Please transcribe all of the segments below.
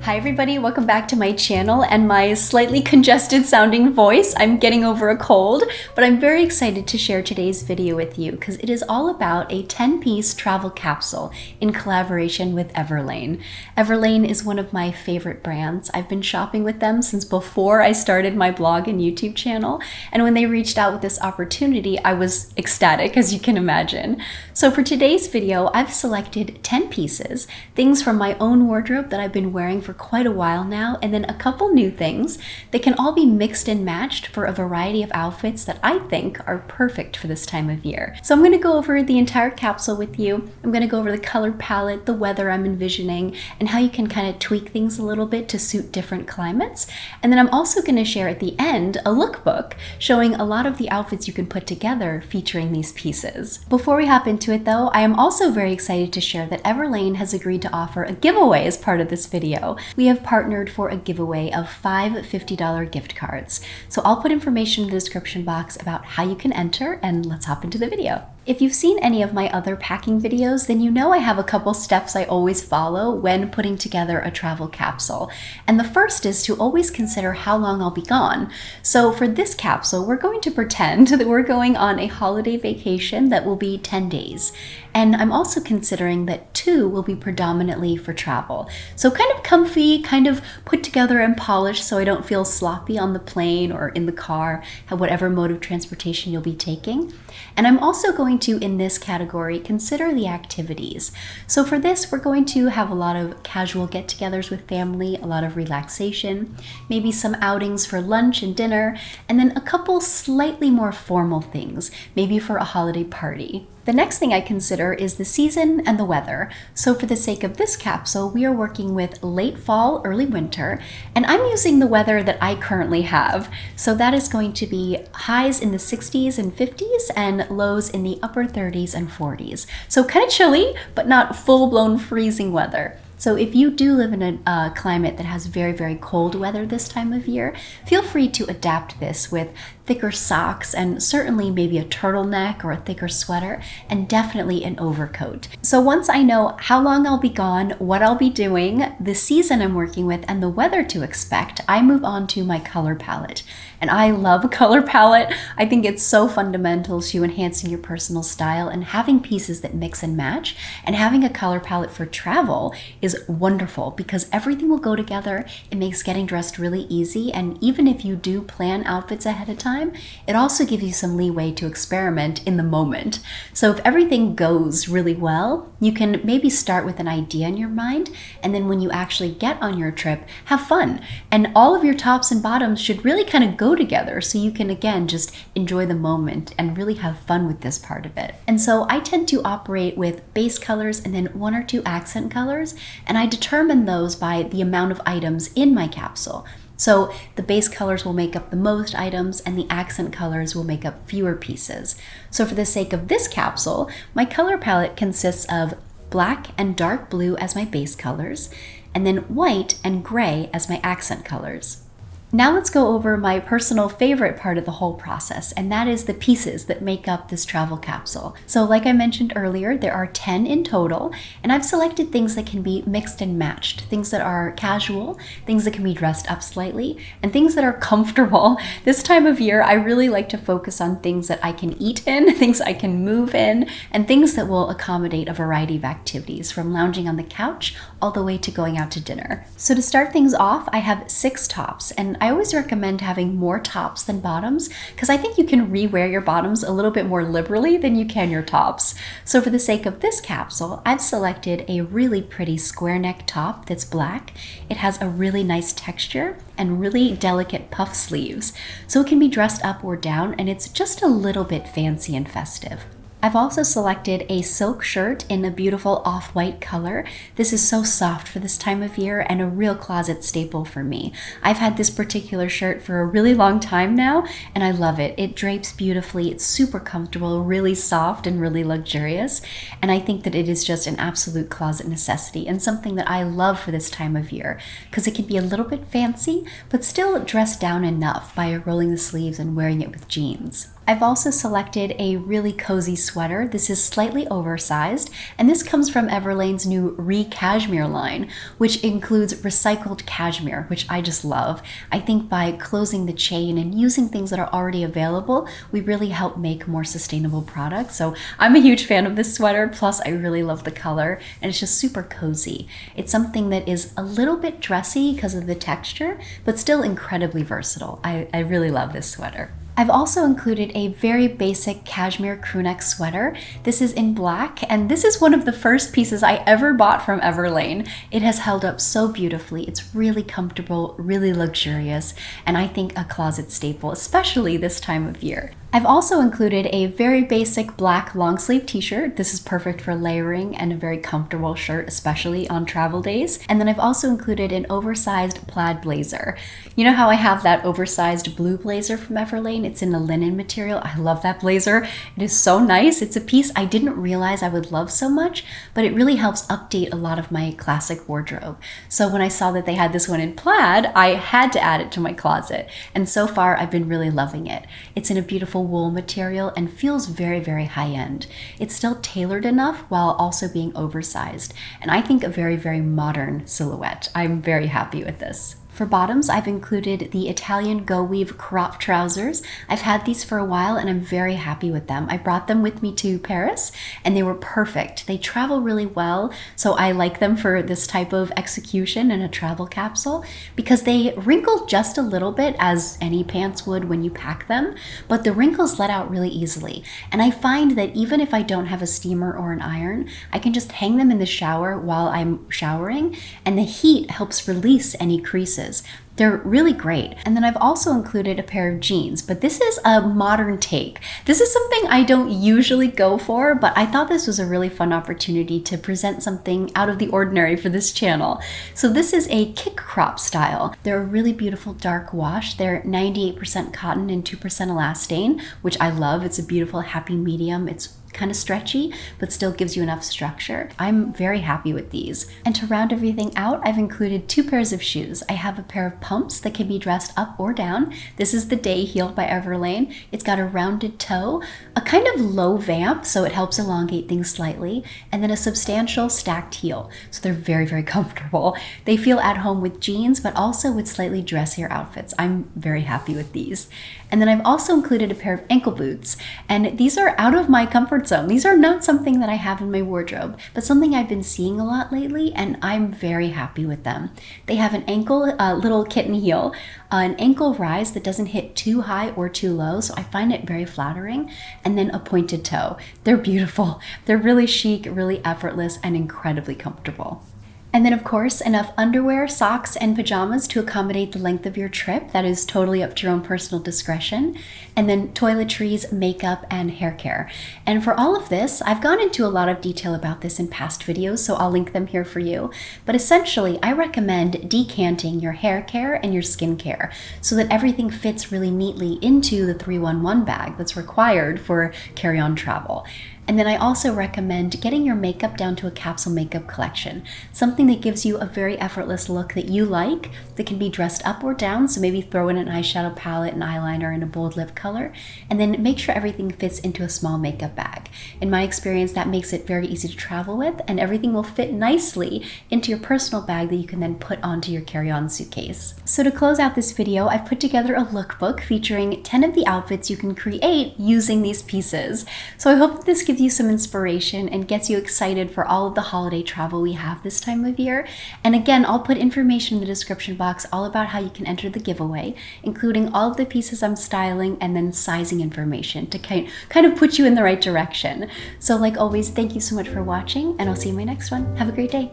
Hi everybody, welcome back to my channel and my slightly congested sounding voice. I'm getting over a cold, but I'm very excited to share today's video with you because it is all about a 10-piece travel capsule in collaboration with Everlane. Everlane is one of my favorite brands. I've been shopping with them since before I started my blog and YouTube channel, and when they reached out with this opportunity, I was ecstatic, as you can imagine. So for today's video, I've selected 10 pieces, things from my own wardrobe that I've been wearing for quite a while now, and then a couple new things that can all be mixed and matched for a variety of outfits that I think are perfect for this time of year. So I'm going to go over the entire capsule with you. I'm going to go over the color palette, the weather I'm envisioning, and how you can kind of tweak things a little bit to suit different climates. And then I'm also going to share at the end a lookbook showing a lot of the outfits you can put together featuring these pieces. Before we hop into it though, I am also very excited to share that Everlane has agreed to offer a giveaway as part of this video. We have partnered for a giveaway of 5 $50 gift cards. So I'll put information in the description box about how you can enter, and let's hop into the video. If you've seen any of my other packing videos, then you know I have a couple steps I always follow when putting together a travel capsule. And the first is to always consider how long I'll be gone. So for this capsule, we're going to pretend that we're going on a holiday vacation that will be 10 days. And I'm also considering that 2 will be predominantly for travel. So kind of comfy, kind of put together and polished so I don't feel sloppy on the plane or in the car, whatever mode of transportation you'll be taking. And I'm also going to, in this category, consider the activities. So for this, we're going to have a lot of casual get-togethers with family, a lot of relaxation, maybe some outings for lunch and dinner, and then a couple slightly more formal things, maybe for a holiday party. The next thing I consider is the season and the weather. So for the sake of this capsule, we are working with late fall, early winter, and I'm using the weather that I currently have. So that is going to be highs in the 60s and 50s and lows in the upper 30s and 40s. So kind of chilly, but not full-blown freezing weather. So if you do live in a climate that has very, very cold weather this time of year, feel free to adapt this with thicker socks and certainly maybe a turtleneck or a thicker sweater, and definitely an overcoat. So once I know how long I'll be gone, what I'll be doing, the season I'm working with, and the weather to expect, I move on to my color palette. And I love a color palette. I think it's so fundamental to enhancing your personal style, and having pieces that mix and match, and having a color palette for travel is wonderful because everything will go together. It makes getting dressed really easy, and even if you do plan outfits ahead of time, it also gives you some leeway to experiment in the moment. So if everything goes really well, you can maybe start with an idea in your mind, and then when you actually get on your trip, have fun. And all of your tops and bottoms should really kind of go together so you can again just enjoy the moment and really have fun with this part of it. And so I tend to operate with base colors and then 1 or 2 accent colors, and I determine those by the amount of items in my capsule. So the base colors will make up the most items and the accent colors will make up fewer pieces. So for the sake of this capsule, my color palette consists of black and dark blue as my base colors, and then white and gray as my accent colors. Now let's go over my personal favorite part of the whole process, and that is the pieces that make up this travel capsule. So like I mentioned earlier, there are 10 in total, and I've selected things that can be mixed and matched, things that are casual, things that can be dressed up slightly, and things that are comfortable. This time of year, I really like to focus on things that I can eat in, things I can move in, and things that will accommodate a variety of activities, from lounging on the couch all the way to going out to dinner. So to start things off, I have 6 tops, and I always recommend having more tops than bottoms because I think you can re-wear your bottoms a little bit more liberally than you can your tops. So for the sake of this capsule, I've selected a really pretty square neck top that's black. It has a really nice texture and really delicate puff sleeves, so it can be dressed up or down, and it's just a little bit fancy and festive. I've also selected a silk shirt in a beautiful off-white color. This is so soft for this time of year and a real closet staple for me. I've had this particular shirt for a really long time now, and I love it. It drapes beautifully, it's super comfortable, really soft and really luxurious, and I think that it is just an absolute closet necessity and something that I love for this time of year because it can be a little bit fancy, but still dressed down enough by rolling the sleeves and wearing it with jeans. I've also selected a really cozy sweater. This is slightly oversized, and this comes from Everlane's new Cashmere line, which includes recycled cashmere, which I just love. I think by closing the chain and using things that are already available, we really help make more sustainable products. So I'm a huge fan of this sweater, plus I really love the color, and it's just super cozy. It's something that is a little bit dressy because of the texture, but still incredibly versatile. I really love this sweater. I've also included a very basic cashmere crewneck sweater. This is in black, and this is one of the first pieces I ever bought from Everlane. It has held up so beautifully. It's really comfortable, really luxurious, and I think a closet staple, especially this time of year. I've also included a very basic black long sleeve t-shirt. This is perfect for layering and a very comfortable shirt, especially on travel days. And then I've also included an oversized plaid blazer. You know how I have that oversized blue blazer from Everlane? It's in a linen material. I love that blazer. It is so nice. It's a piece I didn't realize I would love so much, but it really helps update a lot of my classic wardrobe. So when I saw that they had this one in plaid, I had to add it to my closet. And so far, I've been really loving it. It's in a beautiful wool material and feels very, very high-end. It's still tailored enough while also being oversized, and I think a very, very modern silhouette. I'm very happy with this. For bottoms, I've included the Italian Go Weave crop trousers. I've had these for a while and I'm very happy with them. I brought them with me to Paris and they were perfect. They travel really well, so I like them for this type of execution in a travel capsule because they wrinkle just a little bit, as any pants would when you pack them, but the wrinkles let out really easily. And I find that even if I don't have a steamer or an iron, I can just hang them in the shower while I'm showering, and the heat helps release any creases. They're really great. And then I've also included a pair of jeans, but this is a modern take. This is something I don't usually go for, but I thought this was a really fun opportunity to present something out of the ordinary for this channel. So this is a kick crop style. They're a really beautiful dark wash. They're 98% cotton and 2% elastane, which I love. It's a beautiful happy medium. It's kind of stretchy, but still gives you enough structure. I'm very happy with these. And to round everything out, I've included 2 pairs of shoes. I have a pair of pumps that can be dressed up or down. This is the Day Heel by Everlane. It's got a rounded toe, a kind of low vamp, so it helps elongate things slightly, and then a substantial stacked heel. So they're very, very comfortable. They feel at home with jeans, but also with slightly dressier outfits. I'm very happy with these. And then I've also included a pair of ankle boots, and these are out of my comfort zone. These are not something that I have in my wardrobe, but something I've been seeing a lot lately, and I'm very happy with them. They have an ankle, little kitten heel, an ankle rise that doesn't hit too high or too low, so I find it very flattering, and then a pointed toe. They're beautiful. They're really chic, really effortless, and incredibly comfortable. And then, of course, enough underwear, socks, and pajamas to accommodate the length of your trip. That is totally up to your own personal discretion. And then toiletries, makeup, and hair care. And for all of this, I've gone into a lot of detail about this in past videos, so I'll link them here for you. But essentially, I recommend decanting your hair care and your skin care so that everything fits really neatly into the 3-1-1 bag that's required for carry-on travel. And then I also recommend getting your makeup down to a capsule makeup collection, something that gives you a very effortless look that you like, that can be dressed up or down, so maybe throw in an eyeshadow palette, an eyeliner, and a bold lip color, and then make sure everything fits into a small makeup bag. In my experience, that makes it very easy to travel with, and everything will fit nicely into your personal bag that you can then put onto your carry-on suitcase. So to close out this video, I've put together a lookbook featuring 10 of the outfits you can create using these pieces. So I hope that this gives you some inspiration and gets you excited for all of the holiday travel we have this time of year. And again, I'll put information in the description box all about how you can enter the giveaway, including all of the pieces I'm styling and then sizing information to kind of put you in the right direction. So like always, thank you so much for watching, and I'll see you in my next one. Have a great day.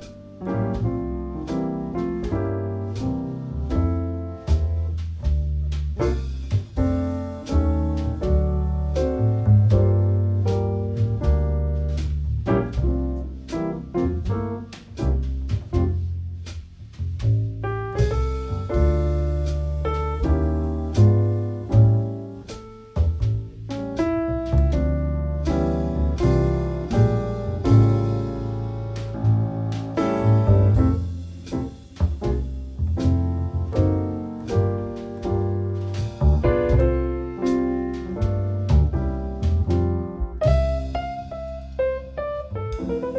you.